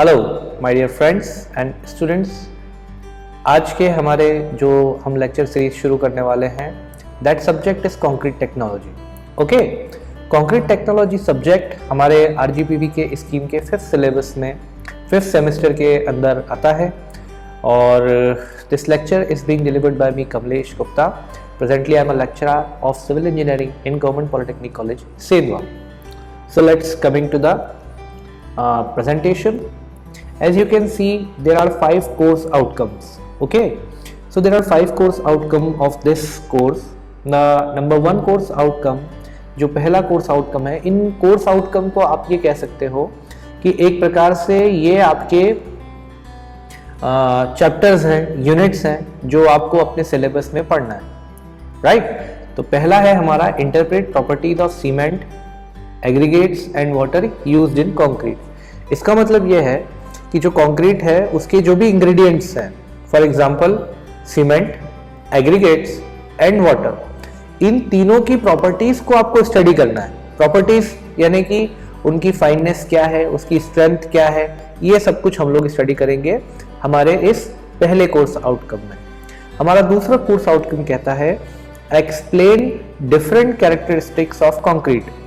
Hello my dear friends and students, आज के हमारे जो हम लेक्चर सीरीज शुरू करने वाले हैं that subject is concrete technology. Okay, concrete technology subject हमारे आरजीपीवी के स्कीम के 5th सिलेबस में 5th सेमेस्टर के अंदर आता है और this lecture is being delivered by me Kamlesh Gupta. Presently I am a lecturer of civil engineering in government polytechnic college Sendhwa. So let's coming to the presentation. As you can see, there are 5 course outcomes. Okay, so there are 5 course outcome of this course. The number 1 course outcome, जो पहला course outcome है, इन course outcome को आप ये कह सकते हो कि एक प्रकार से ये आपके चैप्टर्स हैं, यूनिट्स हैं जो आपको अपने सिलेबस में पढ़ना है, राइट? तो पहला है हमारा interpret properties of cement, aggregates and water used in concrete. इसका मतलब ये है कि जो कंक्रीट है उसके जो भी इंग्रेडिएंट्स हैं, for example cement, aggregates and water, इन तीनों की प्रॉपर्टीज को आपको स्टडी करना है। प्रॉपर्टीज यानी कि उनकी फाइननेस क्या है, उसकी स्ट्रेंथ क्या है, ये सब कुछ हम लोग स्टडी करेंगे हमारे इस पहले कोर्स आउटकम में। हमारा दूसरा कोर्स आउटकम कहता है explain different characteristics of concrete.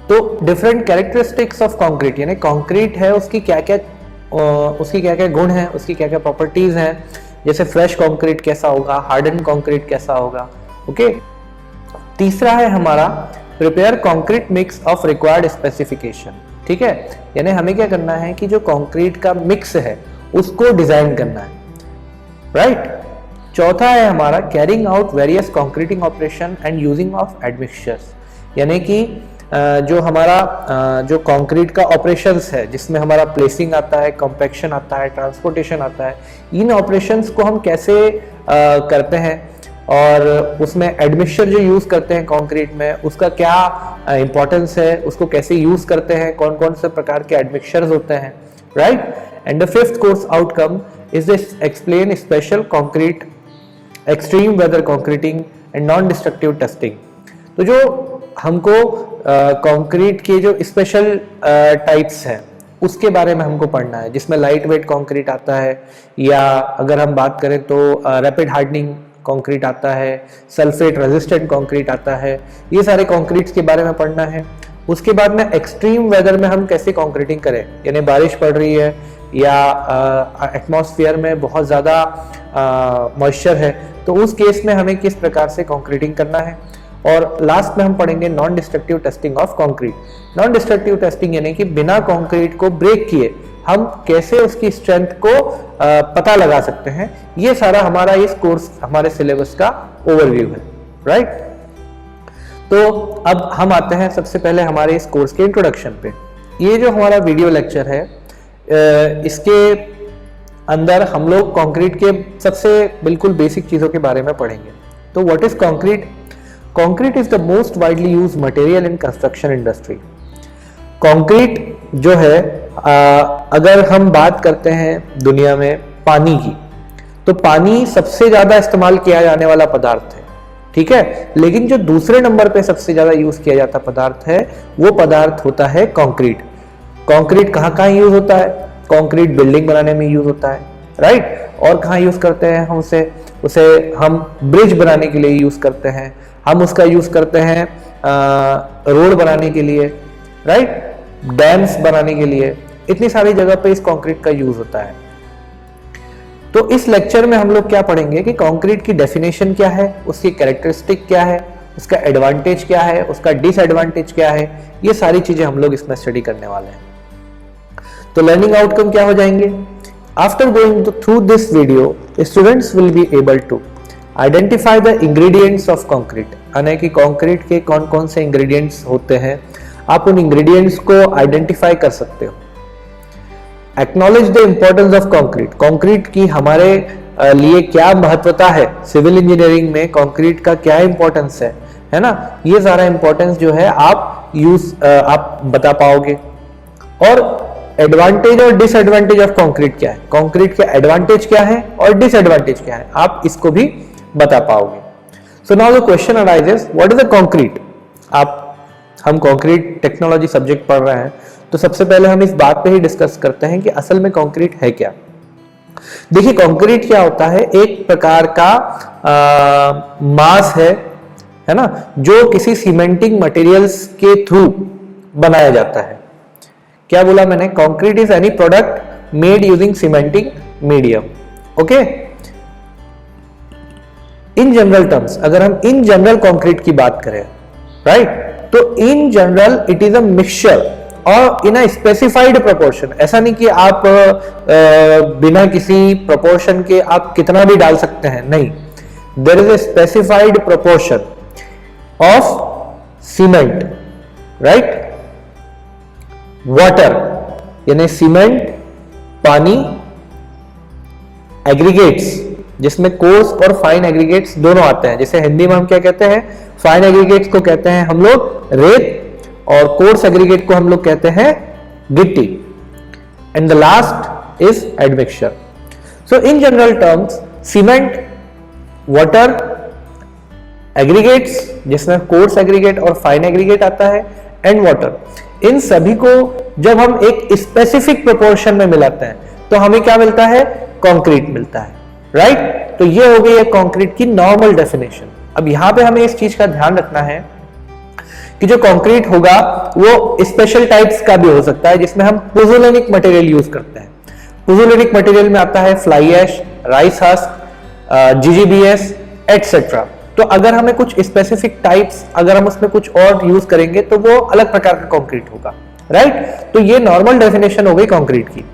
तो डिफरेंट कैरेक्टरिस्टिक्स ऑफ कंक्रीट यानी कंक्रीट है उसकी क्या क्या गुण हैं, उसकी क्या क्या प्रॉपर्टीज हैं, जैसे फ्रेश कंक्रीट कैसा होगा, हार्डन कंक्रीट कैसा होगा। ओके, तीसरा है हमारा prepare concrete mix of required specification. ठीक है, यानी हमें क्या करना है कि जो कंक्रीट का मिक्स है उसको डिजाइन करना है, राइट? चौथा है हमारा carrying out various concreting operation and using of admixtures, यानी कि जो हमारा जो कंक्रीट का ऑपरेशंस है जिसमें हमारा प्लेसिंग आता है, कॉम्पैक्शन आता है, ट्रांसपोर्टेशन आता है, इन ऑपरेशंस को हम कैसे करते हैं और उसमें एडमिक्सचर जो यूज़ करते हैं कंक्रीट में उसका क्या इंपॉर्टेंस है, उसको कैसे यूज़ करते हैं, कौन कौन से प्रकार के एडमिक्सचर्स होते हैं, right? And the 5th course outcome is this explain special concrete, extreme weather concreting and non destructive testing. तो जो हमको कंक्रीट के जो स्पेशल टाइप्स हैं उसके बारे में हमको पढ़ना है, जिसमें लाइट वेट कंक्रीट आता है, या अगर हम बात करें तो रैपिड हार्डनिंग कंक्रीट आता है, सल्फेट रेजिस्टेंट कंक्रीट आता है, ये सारे कंक्रीट्स के बारे में पढ़ना है। उसके बाद में एक्सट्रीम वेदर में हम कैसे कंक्रीटिंग करें, यानी बारिश पड़ रही है या एटमॉस्फेयर में बहुत ज़्यादा मॉइस्चर है तो उस केस में हमें किस प्रकार से कंक्रीटिंग करना है। और लास्ट में हम पढ़ेंगे non destructive testing of concrete. Non destructive testing यानी कि बिना कंक्रीट को ब्रेक किए हम कैसे उसकी स्ट्रेंथ को पता लगा सकते हैं। ये सारा हमारा इस कोर्स हमारे सिलेबस का ओवरव्यू है, राइट? तो अब हम आते हैं सबसे पहले हमारे इस कोर्स के इंट्रोडक्शन पे। ये जो हमारा वीडियो लेक्चर है इसके अंदर हम लोग कंक्रीट के सबसे बिल्कुल बेसिक चीज़ों के बारे में पढ़ेंगे। तो what is concrete? Concrete is the most widely used material in construction industry. Concrete जो है अगर हम बात करते हैं दुनिया में पानी की, तो पानी सबसे ज्यादा इस्तेमाल किया जाने वाला पदार्थ है, ठीक है? लेकिन जो दूसरे नंबर पे सबसे ज्यादा यूज किया जाता पदार्थ है वो पदार्थ होता है कंक्रीट। कंक्रीट कहाँ कहाँ यूज होता है? कंक्रीट बिल्डिंग बनाने में यूज होता है, राइट? और कहाँ यूज करते हैं हम उसे हम ब्रिज बनाने के लिए यूज करते हैं, हम उसका यूज करते हैं रोड बनाने के लिए, राइट? डैम्स बनाने के लिए, इतनी सारी जगह पे इस कंक्रीट का यूज होता है। तो इस लेक्चर में हम लोग क्या पढ़ेंगे कि कंक्रीट की डेफिनेशन क्या है, उसकी कैरेक्टरिस्टिक क्या है, उसका एडवांटेज क्या है, उसका डिसएडवांटेज क्या है, ये सारी चीजें हम लोग इसमें स्टडी करने वाले हैं। तो लर्निंग आउटकम क्या हो जाएंगे? After going through this video, students will be able to identify the ingredients of concrete, यानी कि कंक्रीट के कौन कौन से इंग्रेडिएंट्स होते हैं, आप उन इंग्रेडिएंट्स को आइडेंटिफाई कर सकते हो। Acknowledge the importance of concrete, concrete की हमारे लिए क्या महत्वता है, सिविल इंजीनियरिंग में कंक्रीट का क्या इंपॉर्टेंस है ना? ये सारा इंपॉर्टेंस जो है आप बता पाओगे। और एडवांटेज और डिसएडवांटेज ऑफ कंक्रीट क्या है, कंक्रीट के एडवांटेज क्या है और डिसएडवांटेज क्या है, आप इसको भी बता पाओगे। So now the question arises, what is a concrete? हम कंक्रीट टेक्नोलॉजी सब्जेक्ट पढ़ रहे हैं तो सबसे पहले हम इस बात पे ही डिस्कस करते हैं कि असल में कंक्रीट है क्या। देखिए कंक्रीट क्या होता है, एक प्रकार का मास है ना, जो किसी सीमेंटिंग मटेरियल्स के थ्रू बनाया जाता है। क्या बोला मैंने, concrete is any product made using cementing medium. Okay, in general terms अगर हम इन जनरल कंक्रीट की बात करें, राइट, तो in general it is a mixture और इन अ स्पेसिफाइड प्रोपोर्शन। ऐसा नहीं कि आप बिना किसी प्रोपोर्शन के आप कितना भी डाल सकते हैं, नहीं, there is a specified proportion of cement, right, water यानी सीमेंट, पानी, एग्रीगेट्स जिसमें कोर्स और फाइन एग्रीगेट्स दोनों आते हैं। जैसे हिंदी में हम क्या कहते हैं, फाइन एग्रीगेट्स को कहते हैं हम लोग रेत और कोर्स एग्रीगेट को हम लोग कहते हैं गिट्टी। And the last is admixture. So in general terms cement, water, aggregates जिसमें कोर्स एग्रीगेट और फाइन एग्रीगेट आता है, एंड वाटर, इन सभी को जब हम एक स्पेसिफिक प्रोपोर्शन में मिलाते हैं तो हमें क्या मिलता है, कंक्रीट मिलता है, राइट। तो ये हो गई है कंक्रीट की नॉर्मल डेफिनेशन। अब यहां पे हमें इस चीज का ध्यान रखना है कि जो कंक्रीट होगा वो स्पेशल टाइप्स का भी हो सकता है, जिसमें हम पुज़ोलेनिक मटेरियल यूज करते हैं। पुज़ोलेनिक मटेरियल में आता है fly ash, rice husk, GGBS etcetera. तो अगर हमें कुछ स्पेसिफिक टाइप्स, अगर हम उसमें कुछ और यूज करेंगे तो वो अलग प्रकार का कंक्रीट होगा, राइट। तो ये नॉर्मल डेफिनेशन हो गई कंक्रीट की।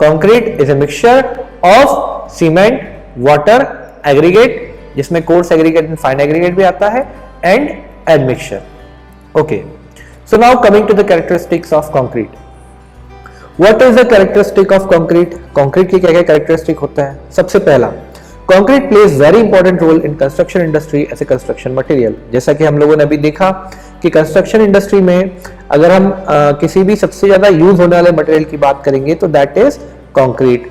Concrete is a mixture of cement, water, aggregate जिसमें coarse aggregate and fine aggregate भी आता है, and admixture. Okay, so now coming to the characteristics of concrete. What is the characteristic of concrete? Concrete की क्या क्या characteristic होता है? सबसे पहला, concrete plays very important role in construction industry as a construction material. जैसा कि हम लोगों ने अभी देखा कि कंस्ट्रक्शन इंडस्ट्री में अगर हम किसी भी सबसे ज्यादा यूज होने वाले मटेरियल की बात करेंगे तो दैट इज कंक्रीट।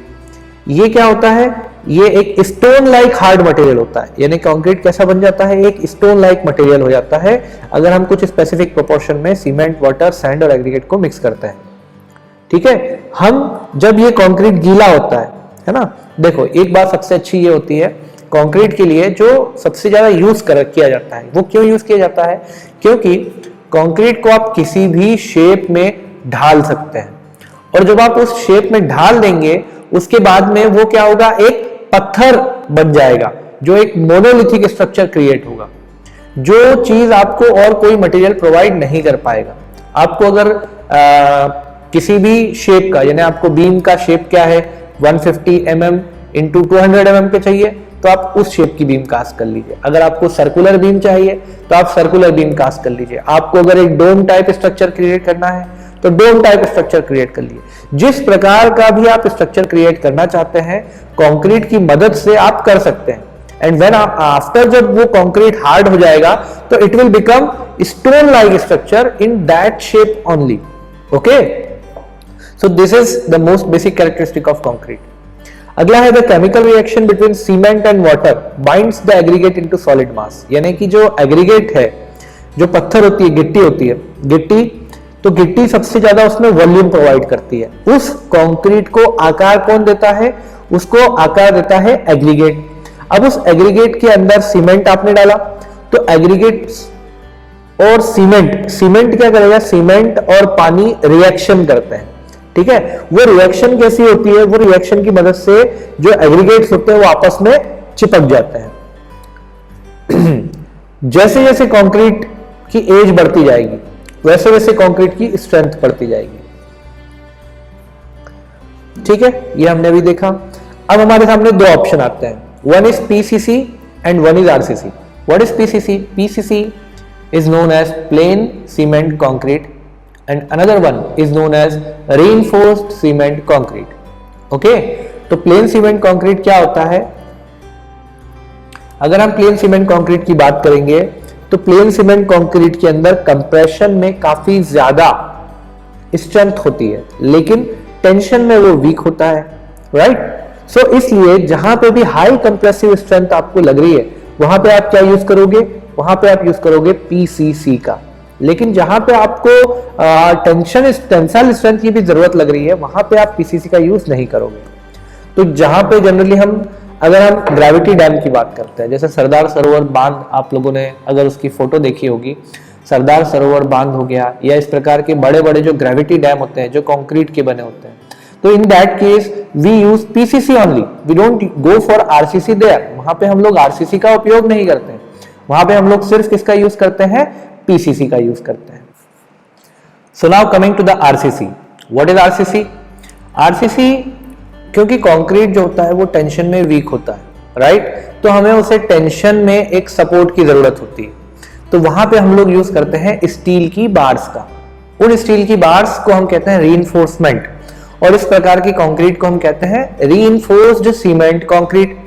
ये क्या होता है, ये एक स्टोन लाइक हार्ड मटेरियल होता है। यानी कंक्रीट कैसा बन जाता है, एक स्टोन लाइक मटेरियल हो जाता है अगर हम कुछ स्पेसिफिक प्रोपोर्शन में सीमेंट, वाटर, सैंड और एग्रीगेट को मिक्स करते हैं। ठीक है, हम जब ये कंक्रीट गीला होता है ना, देखो एक बात सबसे अच्छी ये होती है कंक्रीट के लिए जो सबसे ज्यादा यूज किया जाता है, वो क्यों यूज किया जाता है, क्योंकि कंक्रीट को आप किसी भी शेप में ढाल सकते हैं और जब आप उस शेप में ढाल देंगे उसके बाद में वो क्या होगा, एक पत्थर बन जाएगा जो एक मोनोलिथिक स्ट्रक्चर क्रिएट होगा, जो चीज आपको और कोई मटेरियल प्रोवाइड नहीं कर पाएगा। आपको अगर किसी भी शेप का, यानी आपको बीम का शेप क्या है 150 mm इंटू 200 mm के चाहिए तो आप उस शेप की बीम कास्ट कर लीजिए। अगर आपको सर्कुलर बीम चाहिए तो आप सर्कुलर बीम कास्ट कर लीजिए। आपको अगर एक डोम टाइप स्ट्रक्चर क्रिएट करना है तो डोम टाइप स्ट्रक्चर क्रिएट कर लीजिए। जिस प्रकार का भी आप स्ट्रक्चर क्रिएट करना चाहते हैं कंक्रीट की मदद से आप कर सकते हैं। एंड व्हेन आफ्टर जब वो कंक्रीट हार्ड हो जाएगा तो it will become stone like structure in that shape only. Okay, so this is the most basic characteristic of concrete. अगला है the chemical reaction between cement and water binds the aggregate into solid मास। यानी कि जो aggregate है, जो पत्थर होती है, गिट्टी होती है, गिट्टी, तो गिट्टी सबसे ज्यादा उसमें वॉल्यूम प्रोवाइड करती है। उस कंक्रीट को आकार कौन देता है, उसको आकार देता है एग्रीगेट। अब उस एग्रीगेट के अंदर सीमेंट आपने डाला तो एग्रीगेट और सीमेंट क्या करेगा, सीमेंट और पानी रिएक्शन करते हैं। ठीक है, वो रिएक्शन कैसी होती है, वो रिएक्शन की मदद से जो एग्रीगेट्स होते हैं वो आपस में चिपक जाते हैं। जैसे जैसे कंक्रीट की एज बढ़ती जाएगी वैसे वैसे कंक्रीट की स्ट्रेंथ बढ़ती जाएगी। ठीक है, ये हमने अभी देखा। अब हमारे सामने दो ऑप्शन आते हैं, one is PCC and one is RCC. What is PCC? PCC is known as plain cement concrete and another one is known as reinforced cement concrete. Okay, तो plain cement concrete क्या होता है? अगर हम plain cement concrete की बात करेंगे तो plain cement concrete के अंदर compression में काफी ज्यादा स्ट्रेंथ होती है लेकिन टेंशन में वो वीक होता है, राइट? सो इसलिए जहां पे भी हाई कंप्रेसिव स्ट्रेंथ आपको लग रही है वहां पे आप क्या यूज करोगे, वहां पे आप यूज करोगे पीसीसी का। लेकिन जहां पे आपको टेंसाइल स्ट्रेंथ की भी जरूरत लग रही है वहां पे आप पीसीसी का यूज नहीं करोगे। तो जहां पे जनरली अगर हम ग्रेविटी डैम की बात करते हैं, जैसे सरदार सरोवर बांध, आप लोगों ने अगर उसकी फोटो देखी होगी, सरदार सरोवर बांध हो गया, या इस प्रकार के बड़े बड़े जो ग्रेविटी डैम होते हैं जो कंक्रीट के बने होते हैं, तो in that case we use PCC only, we don't go for RCC there. वहां पे हम लोग आरसीसी का उपयोग नहीं करते हैं, वहां पे हम लोग सिर्फ किसका यूज करते हैं, पीसीसी का यूज करते हैं। So now coming to the RCC, what is RCC? RCC, क्योंकि कंक्रीट जो होता है वो टेंशन में वीक होता है, राइट, तो हमें उसे टेंशन में एक सपोर्ट की जरूरत होती है, तो वहां पे हम लोग यूज करते हैं स्टील की बार्स का। उन स्टील की बार्स को हम कहते हैं रीइंफोर्समेंट, और इस प्रकार की कंक्रीट को हम कहते हैं रीइंफोर्स्ड सीमेंट कंक्रीट।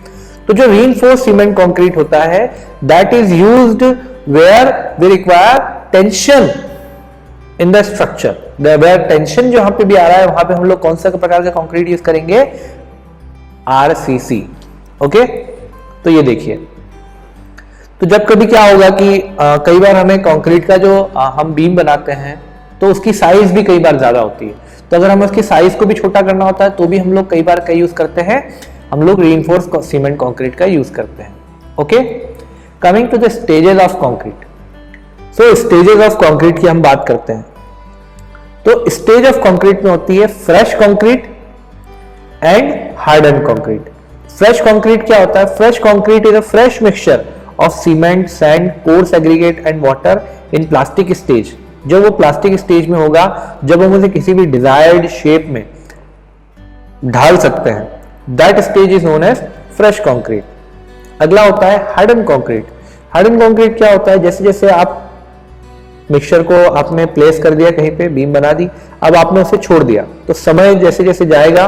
तो जो रीइंफोर्स्ड सीमेंट कंक्रीट होता है that is used where we require tension in the structure, where tension जहां पे भी आ रहा है वहां पे हम लोग कौन सा प्रकार का कंक्रीट यूज करेंगे, आरसीसी। ओके, तो ये देखिए, तो जब कभी क्या होगा कि कई बार हमें कंक्रीट का जो हम बीम बनाते हैं तो उसकी साइज भी कई बार ज्यादा होती है, तो अगर हमें उसकी साइज को भी छोटा करना होता है तो भी हम लोग कई बार क्या यूज करते हैं, हम लोग रीइंफोर्स्ड सीमेंट कंक्रीट का यूज करते हैं। Okay, coming to the stages of concrete. So stages of concrete की हम बात करते हैं, तो स्टेज ऑफ कंक्रीट में होती है fresh concrete and harden concrete. Fresh concrete क्या होता है? Fresh concrete is a fresh mixture of cement, sand, course aggregate and water in plastic stage. जब वो प्लास्टिक स्टेज में होगा, जब हम उसे किसी भी डिजायर्ड शेप में ढाल सकते हैं, that stage is known as fresh concrete. अगला होता है हार्डन कंक्रीट। हार्डन कंक्रीट क्या होता है? जैसे जैसे आप मिक्सचर को आपने प्लेस कर दिया कहीं पे, बीम बना दी, अब आपने उसे छोड़ दिया, तो समय जैसे जैसे जाएगा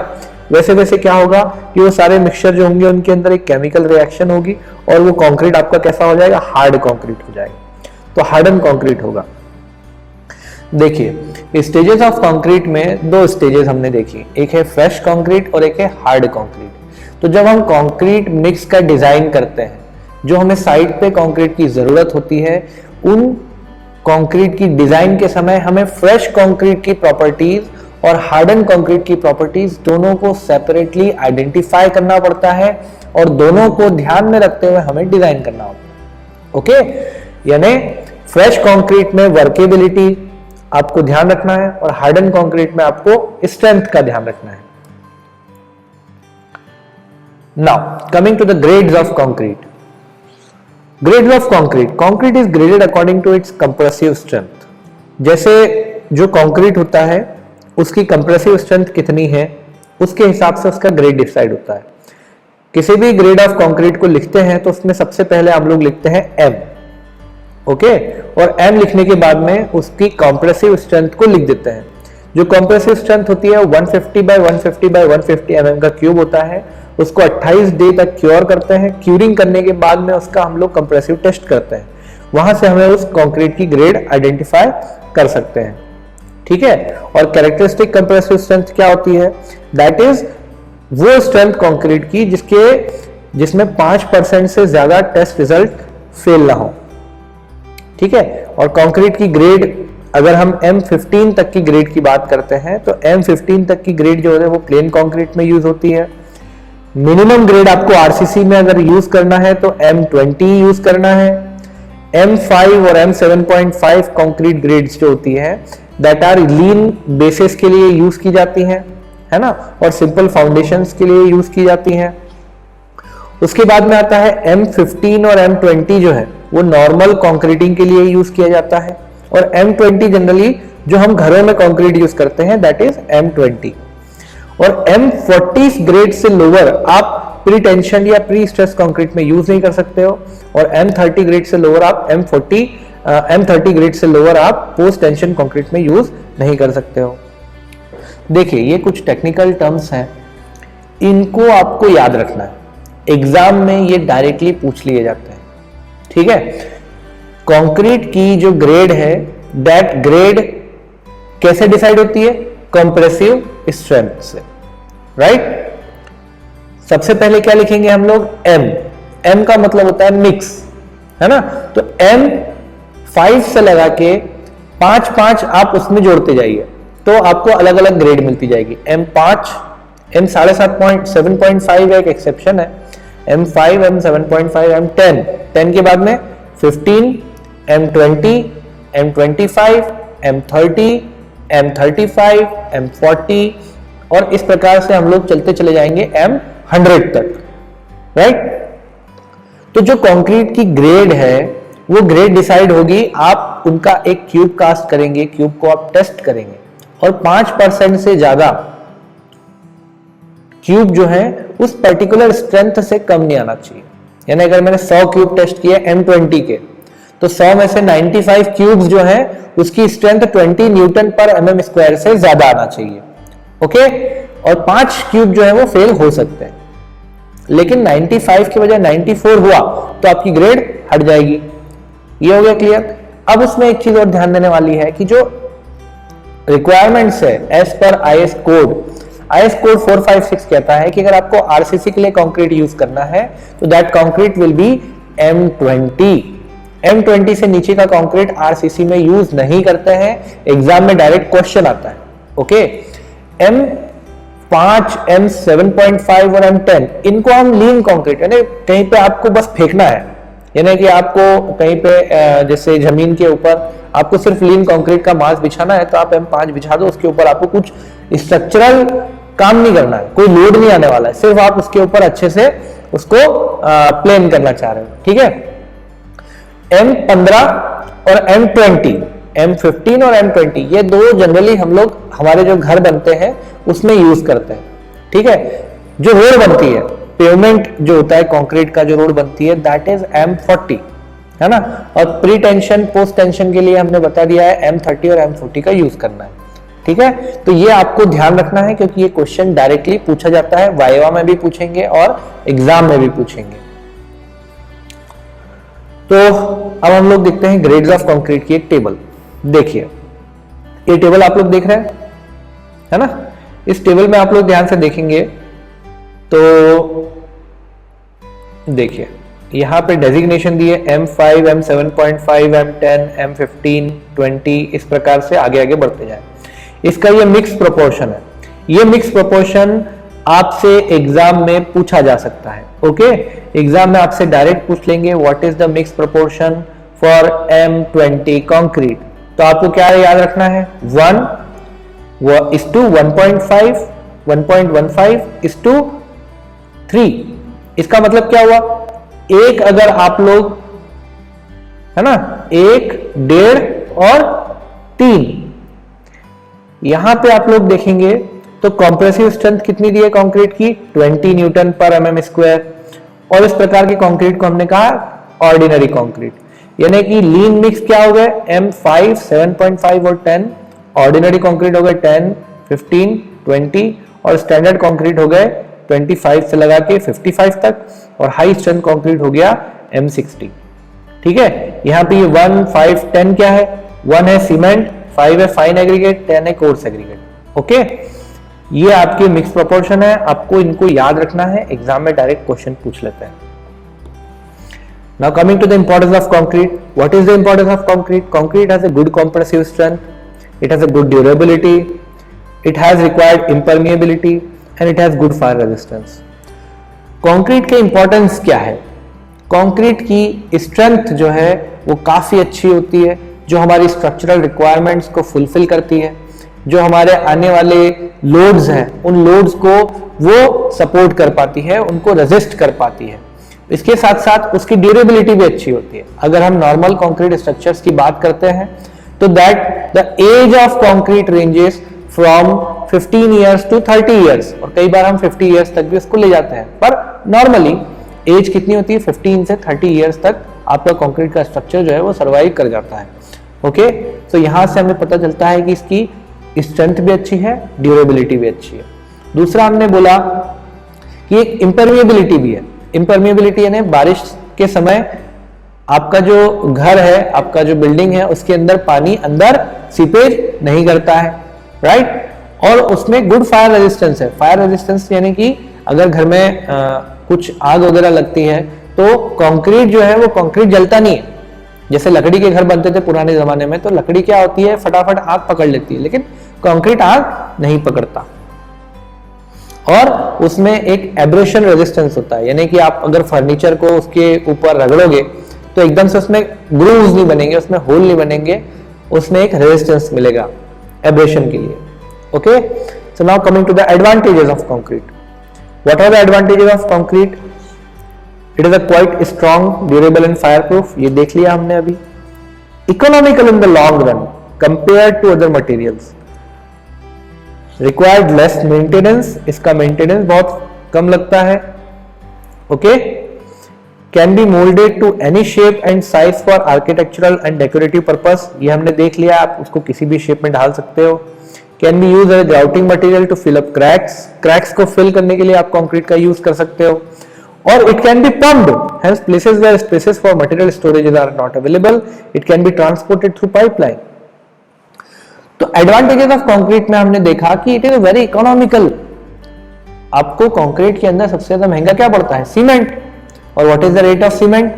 वैसे वैसे क्या होगा कि वो सारे मिक्सचर जो होंगे उनके अंदर एक केमिकल रिएक्शन होगी और वो कंक्रीट आपका कैसा हो जाएगा, हार्ड कंक्रीट हो जाएगा, तो हार्डन कंक्रीट होगा। देखिए, स्टेजेस ऑफ कंक्रीट में दो स्टेजेस हमने देखी, एक है फ्रेश कंक्रीट और एक है हार्ड कंक्रीट। तो जब हम कंक्रीट मिक्स का डिजाइन करते हैं, जो हमें साइड पे कंक्रीट की जरूरत होती है, उन कंक्रीट की डिजाइन के समय हमें फ्रेश कंक्रीट की प्रॉपर्टीज और हार्डन कंक्रीट की प्रॉपर्टीज दोनों को सेपरेटली आइडेंटिफाई करना पड़ता है और दोनों को ध्यान में रखते हुए हमें डिजाइन करना होता है। ओके, यानी फ्रेश कंक्रीट में वर्केबिलिटी आपको ध्यान रखना है और हार्डन कंक्रीट में आपको स्ट्रेंथ का ध्यान रखना है। Now coming to the grades of concrete. Grades of concrete, concrete is graded according to its compressive strength. जैसे जो कंक्रीट होता है उसकी कंप्रेसिव स्ट्रेंथ कितनी है, उसके हिसाब से उसका ग्रेड डिसाइड होता है। किसी भी ग्रेड ऑफ कंक्रीट को लिखते हैं तो उसमें सबसे पहले हम लोग लिखते हैं एम, ओके, और एम लिखने के बाद में उसकी कंप्रेसिव स्ट्रेंथ को लिख देते हैं। जो कंप्रेसिव स्ट्रेंथ होती है 150 बाय 150 बाय 150 mm का क्यूब होता है, उसको 28 डे तक क्योर करते हैं। क्यूरिंग करने के बाद में उसका हम लोग कंप्रेसिव टेस्ट करते हैं, वहां से हमें उस कंक्रीट की ग्रेड आइडेंटिफाई कर सकते हैं, ठीक है। और कैरेक्टरिस्टिक कंप्रेसिव स्ट्रेंथ क्या होती है? दैट इज वो स्ट्रेंथ कंक्रीट की जिसमें 5% से ज्यादा टेस्ट रिजल्ट फेल ना हो, ठीक है। और कंक्रीट की ग्रेड अगर हम M15 तक की ग्रेड की बात करते हैं तो M15 तक की ग्रेड जो है वो प्लेन कंक्रीट में यूज होती है। मिनिमम ग्रेड आपको आरसीसी में अगर यूज करना है तो M20 यूज करना है। M5 और M7.5 कंक्रीट ग्रेड्स जो होती है दैट आर लीन बेसिस के लिए यूज की जाती हैं, है ना, और सिंपल फाउंडेशंस के लिए यूज की जाती हैं। उसके बाद में आता है M15 और M20 जो है वो नॉर्मल कंक्रीटिंग के लिए यूज किया जाता है, और M20 जनरली जो हम घरों में कंक्रीट यूज करते हैं दैट इज M20। और M40 ग्रेड से लोअर आप प्री टेंशन या प्री स्ट्रेस कंक्रीट में यूज नहीं कर सकते हो, और M30 ग्रेड से लोअर आप M30 ग्रेड से लोअर आप पोस्ट टेंशन कंक्रीट में यूज नहीं कर सकते हो। देखिए, ये कुछ टेक्निकल टर्म्स हैं, इनको आपको याद रखना है, एग्जाम में ये डायरेक्टली पूछ लिए जाते हैं, ठीक है। कंक्रीट की जो ग्रेड है दैट ग्रेड कैसे डिसाइड होती है? कंप्रेसिव स्ट्रेंथ से, राइट। सबसे पहले क्या लिखेंगे हम लोग? M का मतलब होता है मिक्स, है ना। तो M5 से लगा के 5 आप उसमें जोड़ते जाइए तो आपको अलग अलग ग्रेड मिलती जाएगी। M5 M7.5 एक एक्सेप्शन है, M5 M7.5 M10, 10 के बाद में 15 M20 M25 M30 M35 M40 और इस प्रकार से हम लोग चलते चले जाएंगे M100 तक, राइट। तो जो कंक्रीट की ग्रेड है वो ग्रेड डिसाइड होगी, आप उनका एक क्यूब कास्ट करेंगे, क्यूब को आप टेस्ट करेंगे और 5% से ज्यादा क्यूब जो है उस पर्टिकुलर स्ट्रेंथ से कम नहीं आना चाहिए। यानी अगर मैंने 100 क्यूब टेस्ट किए M20 के तो 100 में से 95 क्यूब्स जो है उसकी स्ट्रेंथ 20 न्यूटन पर mm स्क्वायर से ज्यादा आना चाहिए, ओके। और 5 क्यूब जो है वो फेल हो सकते हैं, लेकिन 95 की बजाय 94 हुआ तो आपकी ग्रेड हट जाएगी। ये हो गया क्लियर। अब उसमें एक चीज और ध्यान देने वाली है कि जो रिक्वायरमेंट्स है एज पर IS कोड 456 कहता है कि अगर आपको आरसीसी के लिए कंक्रीट यूज करना है तो that concrete will be M20 से नीचे का कंक्रीट आरसीसी में यूज नहीं करते हैं, एग्जाम में डायरेक्ट क्वेश्चन आता है, ओके। M5 M7.5 और M10 इनको हम लीन कंक्रीट, यानी कहीं पे आपको बस फेंकना है, यानी कि आपको कहीं पे जैसे जमीन के ऊपर आपको सिर्फ लीन कंक्रीट का मास बिछाना है तो आप M5 बिछा दो, उसके ऊपर आपको कुछ स्ट्रक्चरल काम नहीं करना है, कोई लोड नहीं आने वाला है, सिर्फ आप उसके ऊपर अच्छे से उसको प्लेन करना चाह रहे हो, ठीक है। M15 और M20, M15 और M20 ये दो जनरली हम लोग हमारे जो घर बनते हैं उसमें यूज करते हैं, ठीक है। जो रोड बनती है, पेवमेंट जो होता है कंक्रीट का जो रोड बनती है दैट इज M40, है ना। और प्री टेंशन पोस्ट टेंशन के लिए हमने बता दिया है M30 और M40 का यूज करना है, ठीक है। तो ये आपको ध्यान रखना है क्योंकि ये क्वेश्चन डायरेक्टली पूछा जाता है, वाइवा में भी पूछेंगे और एग्जाम में भी पूछेंगे। तो अब हम लोग देखते हैं ग्रेड्स ऑफ कंक्रीट की एक टेबल। देखिए ये टेबल आप लोग देख रहे हैं, है ना। इस टेबल में आप लोग ध्यान से देखेंगे तो देखिए यहां पे डेजिग्नेशन दिए M5 M7.5 M10 M15 20 इस प्रकार से आगे आगे बढ़ते जाए। इसका ये मिक्स प्रोपोर्शन है, ये मिक्स प्रोपोर्शन आपसे एग्जाम में पूछा जा सकता है, ओके। एग्जाम में आपसे डायरेक्ट पूछ लेंगे what is the mix proportion for M20 concrete. तो आपको क्या याद रखना है, 1:1.5 1.15:3। इसका मतलब क्या हुआ, एक अगर आप लोग, है ना, 1, 1.5 और 3, यहां पे आप लोग देखेंगे तो कॉम्प्रेसिव स्ट्रेंथ कितनी दी है कंक्रीट की, 20 न्यूटन पर mm स्क्वायर। और इस प्रकार के कंक्रीट को हमने कहा ऑर्डिनरी कंक्रीट, यानी कि लीन मिक्स क्या हो गए M5 7.5 और 10, ऑर्डिनरी कंक्रीट हो गए 10 15 20 और स्टैंडर्ड कंक्रीट हो गए 25 से लगा के 55 तक और हाई स्ट्रेंथ कंक्रीट हो गया M60, ठीक है। यहां पे ये 1 5 10 क्या है, 1 है सीमेंट, 5 है फाइन एग्रीगेट, 10 है कोर्स एग्रीगेट, ओके। ये आपके मिक्स प्रोपोर्शन है, आपको इनको याद रखना है, एग्जाम में डायरेक्ट क्वेश्चन पूछ लेते हैं। Now coming to the importance of concrete, what is the importance of concrete. Concrete has a good compressive strength, it has a good durability, it has required impermeability and it has good fire resistance. Concrete के importance क्या है, concrete की strength जो है वो काफी अच्छी होती है, जो हमारी स्ट्रक्चरल रिक्वायरमेंट्स को फुलफिल करती है, जो हमारे आने वाले लोड्स हैं उन लोड्स को वो सपोर्ट कर पाती है, उनको रेजिस्ट कर पाती है। इसके साथ साथ उसकी ड्यूरेबिलिटी भी अच्छी होती है। अगर हम नॉर्मल कंक्रीट स्ट्रक्चर्स की बात करते हैं तो that the age of concrete ranges from 15 years to 30 years, और कई बार हम 50 इयर्स तक भी उसको ले जाते हैं, पर नॉर्मली एज कितनी होती है 15 से 30 इयर्स तक आपका कंक्रीट का स्ट्रक्चर जो है वो सर्वाइव कर जाता है, ओके। तो यहां से हमें पता चलता है कि इसकी स्ट्रेंथ भी अच्छी है, ड्यूरेबिलिटी भी अच्छी है। दूसरा हमने बोला कि एक इम्परमिएबिलिटी भी है। इम्परमिएबिलिटी यानी बारिश के समय आपका जो घर है, आपका जो बिल्डिंग है, उसके अंदर पानी अंदर सीपेज नहीं करता है, राइट। और उसमें गुड फायर रेजिस्टेंस है। फायर रेजिस्टेंस यानी कि अगर घर में कुछ आग वगैरह लगती है तो कंक्रीट जो है वो कंक्रीट जलता नहीं है, जैसे लकड़ी के घर बनते थे पुराने जमाने में, तो लकड़ी क्या होती है, फटाफट आग पकड़ लेती है, लेकिन कंक्रीट आग नहीं पकड़ता। और उसमें एक एब्रेशन रेजिस्टेंस होता है, यानी कि आप अगर फर्नीचर को उसके ऊपर रगड़ोगे तो एकदम से उसमें ग्रूव्स नहीं बनेंगे, उसमें होल नहीं बनेंगे, उसमें एक रेजिस्टेंस मिलेगा एब्रेशन के लिए। Okay, so now coming to the advantages of concrete. What are the advantages of concrete? It is a quite strong, durable and fire proof, ये देख लिया हमने अभी। Economical in the long run compare to other materials, required less maintenance, इसका maintenance बहुत कम लगता है। Okay, can be moulded to any shape and size for architectural and decorative purpose, ये हमने देख लिया, आप उसको किसी भी शेप में ढाल सकते हो। Can be use as grouting material to fill up cracks, cracks को फिल करने के लिए आप कंक्रीट का यूज कर सकते हो। और it can be pumped, hence places where spaces for material storage are not available, it can be transported through pipeline. तो एडवांटेजेस ऑफ कंक्रीट में हमने देखा कि इट इज वेरी इकोनॉमिकल। आपको कंक्रीट के अंदर सबसे ज्यादा महंगा क्या पड़ता है? सीमेंट। और what is the rate of cement?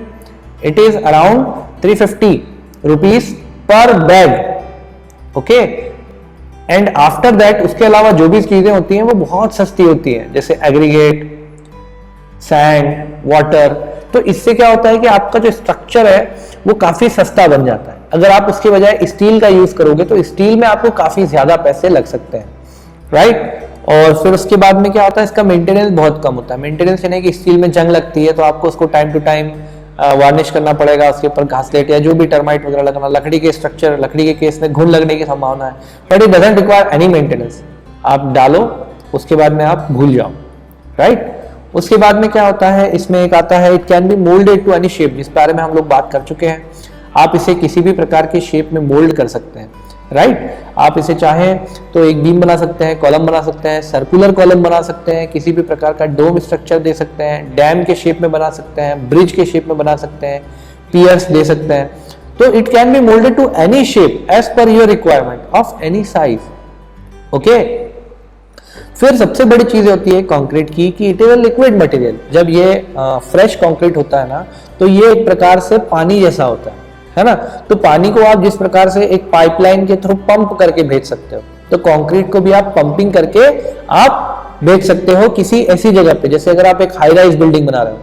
It is around 350 rupees per bag. Okay, and after that उसके अलावा जो भी चीजें होती हैं वो बहुत सस्ती होती हैं, जैसे एग्रीगेट, सैंड, वाटर। तो इससे क्या होता है कि आपका जो स्ट्रक्चर है वो काफी सस्ता बन जाता है। अगर आप उसके बजाय स्टील का यूज करोगे तो स्टील में आपको काफी ज्यादा पैसे लग सकते हैं, राइट। और फिर उसके बाद में क्या होता है, इसका मेंटेनेंस बहुत कम होता है। मेंटेनेंस यानी कि स्टील में जंग लगती है तो आपको उसको टाइम टू टाइम वार्निश करना पड़ेगा, उसके ऊपर घासलेट या जो भी टर्माइट वगैरह लगना। लकड़ी के स्ट्रक्चर, लकड़ी के केस में घुन लगने की संभावना है, but it doesn't require any maintenance. आप डालो, उसके बाद में आप भूल जाओ, राइट। उसके बाद में क्या होता है, इसमें एक आता है, it can be moulded to any shape, जिस बारे में हम लोग बात कर चुके हैं। आप इसे किसी भी प्रकार की शेप में मोल्ड कर सकते हैं, राइट। आप इसे चाहें तो एक बीम बना सकते हैं, कॉलम बना सकते हैं, सर्कुलर कॉलम बना सकते हैं, किसी भी प्रकार का डोम स्ट्रक्चर दे सकते हैं, डैम के शेप में बना सकते हैं, ब्रिज के शेप में बना सकते हैं, पियर्स दे सकते हैं। तो it can be moulded to any shape as per your requirement of any size. Okay, फिर सबसे बड़ी चीज होती है कंक्रीट की कि it is a liquid material. जब ये फ्रेश कंक्रीट होता है ना, तो ये एक प्रकार से पानी जैसा होता है ना। तो पानी को आप जिस प्रकार से एक पाइपलाइन के थ्रू पंप करके भेज सकते हो, तो कंक्रीट को भी आप पंपिंग करके आप भेज सकते हो किसी ऐसी जगह पे। जैसे अगर आप एक हाई राइज बिल्डिंग बना रहे हो,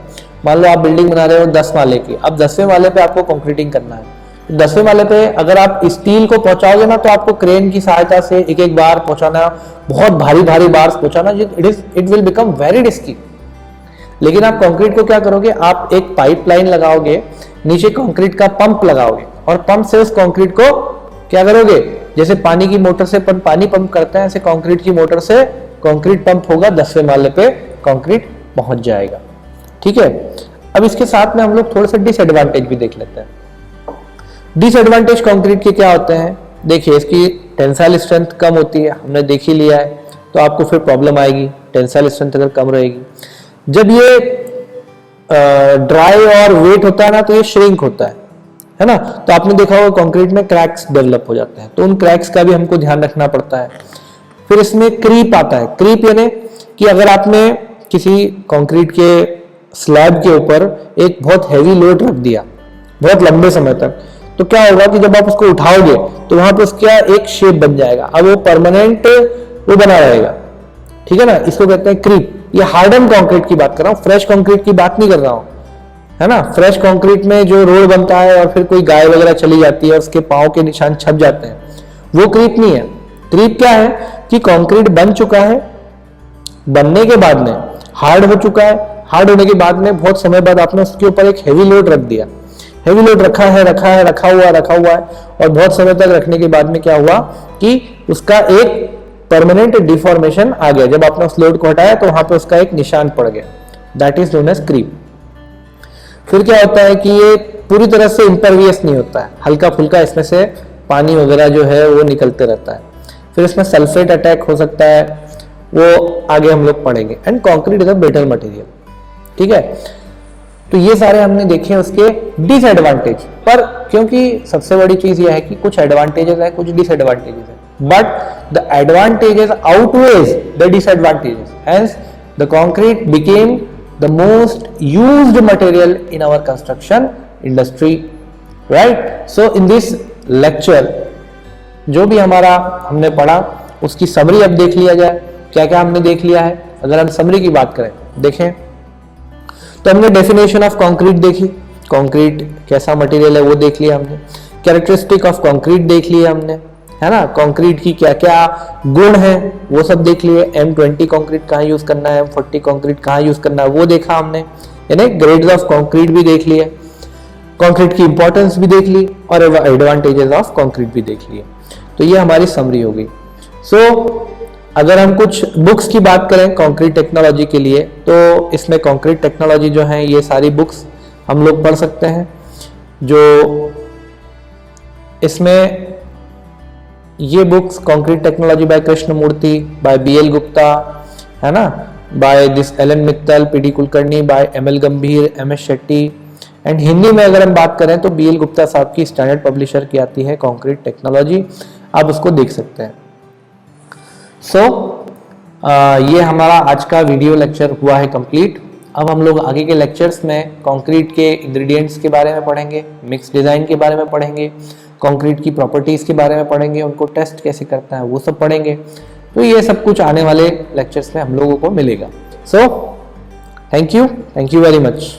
मान लो आप बिल्डिंग बना रहे हो 10 माले की, अब 10वें माले पे आपको कंक्रीटिंग करना है। 10वें माले पे अगर आप स्टील को पहुंचाओगे ना, तो आपको क्रेन की सहायता से एक एक बार पहुंचाना, बहुत भारी भारी बार पहुंचाना, it will become very risky. लेकिन आप कंक्रीट को क्या करोगे, आप एक पाइपलाइन लगाओगे, नीचे कंक्रीट का पंप लगाओगे, और पंप से उस कंक्रीट को क्या करोगे, जैसे पानी की मोटर से पानी पंप करते हैं, ऐसे कंक्रीट की मोटर से कंक्रीट पंप होगा, 10वें माले पे कंक्रीट पहुंच जाएगा। ठीक है, अब इसके साथ में हम लोग थोड़े से डिसएडवांटेज भी देख लेते हैं। डिसएडवांटेज कंक्रीट के क्या होते हैं? देखिए, इसकी टेंसाइल स्ट्रेंथ कम होती है, हमने देख ही लिया है, तो आपको फिर प्रॉब्लम आएगी टेंसाइल स्ट्रेंथ अगर कम रहेगी। जब ये ड्राई और वेट होता है ना, तो ये श्रिंक होता है ना। तो आपने देखा होगा कंक्रीट में क्रैक्स डेवलप हो जाते हैं, तो उन क्रैक्स का भी हमको ध्यान रखना पड़ता है। फिर इसमें क्रीप आता है। क्रीप यानी कि अगर आपने किसी कंक्रीट के स्लैब के ऊपर एक बहुत हैवी लोड रख दिया बहुत लंबे समय तक, तो क्या होगा कि जब आप उसको उठाओगे तो वहां पर उसका एक शेप बन जाएगा, अब वो परमानेंट वो बना रहेगा। ठीक है ना, इसको कहते हैं क्रीप। ये हार्डन कंक्रीट की बात कर रहा हूँ, फ्रेश कंक्रीट की बात नहीं कर रहा हूँ, है ना। फ्रेश कंक्रीट में जो रोड बनता है और फिर कोई गाय वगैरह चली जाती है, उसके पांव के निशान छप जाते हैं, वो क्रीप नहीं है। क्रीप क्या है कि कंक्रीट बन चुका है, बनने के बाद में हार्ड हो चुका है, हार्ड होने के बाद में बहुत समय बाद आपने उसके ऊपर एक हैवी लोड रख दिया, हैवी लोड रखा हुआ है, और बहुत समय तक रखने के बाद में क्या हुआ कि उसका एक परमानेंट डिफॉर्मेशन आ गया। जब आपने उस लोड को हटाया तो वहां पे उसका एक निशान पड़ गया, that is known as creep. फिर क्या होता है कि ये पूरी तरह से इम्परवियस नहीं होता है, हल्का फुल्का इसमें से पानी वगैरह जो है वो निकलते रहता है। फिर इसमें सल्फेट अटैक हो सकता है, वो आगे हम लोग पढ़ेंगे। And concrete is a better material. ठीक है, तो ये सारे हमने देखे उसके डिसएडवांटेज। पर क्योंकि सबसे बड़ी चीज यह है कि कुछ एडवांटेजेस है, कुछ डिसएडवांटेजेस है, but the advantages outweighs the disadvantages, hence the concrete became the most used material in our construction industry. Right. So in this lecture जो भी हमारा हमने पढ़ा उसकी समरी अब देख लिया जाए। क्या क्या हमने देख लिया है, अगर हम समरी की बात करें, देखें तो हमने डेफिनेशन ऑफ कंक्रीट देखी, कंक्रीट कैसा मटेरियल है वो देख लिया हमने, कैरेक्टरिस्टिक ऑफ कंक्रीट देख लिया हमने, है ना, कंक्रीट की क्या क्या गुण है वो सब देख लिए, M20 कंक्रीट कहाँ यूज करना है, M40 कंक्रीट कहाँ यूज करना है वो देखा हमने, यानी ग्रेड्स ऑफ कंक्रीट भी देख लिए, कंक्रीट की इंपॉर्टेंस भी देख ली और एडवांटेजेस ऑफ कंक्रीट भी देख लिए। तो ये हमारी समरी हो गई। सो अगर हम कुछ बुक्स की बात करें कंक्रीट टेक्नोलॉजी के लिए, तो इसमें कंक्रीट टेक्नोलॉजी जो है ये सारी बुक्स हम लोग पढ़ सकते हैं। जो इसमें ये books concrete technology by Krishnamurthy, by BL Gupta, है ना, by this Allen Mittal, PD Kulkarni, by ML Gambhir, MS Shetty, and Hindi में अगर हम बात करें तो BL गुप्ता साहब की स्टैंडर्ड पब्लिशर की आती है कंक्रीट टेक्नोलॉजी, आप उसको देख सकते हैं। सो ये हमारा आज का वीडियो लेक्चर हुआ है कंप्लीट। अब हम लोग आगे के लेक्चर्स में कंक्रीट के इंग्रेडिएंट्स के बारे में पढ़ेंगे, मिक्स डिज़ाइन के बारे में पढ़ेंगे, कंक्रीट की प्रॉपर्टीज़ के बारे में पढ़ेंगे, उनको टेस्ट कैसे करता है वो सब पढ़ेंगे। तो ये सब कुछ आने वाले लेक्चर्स में हम लोगों को मिलेगा। So thank you very much.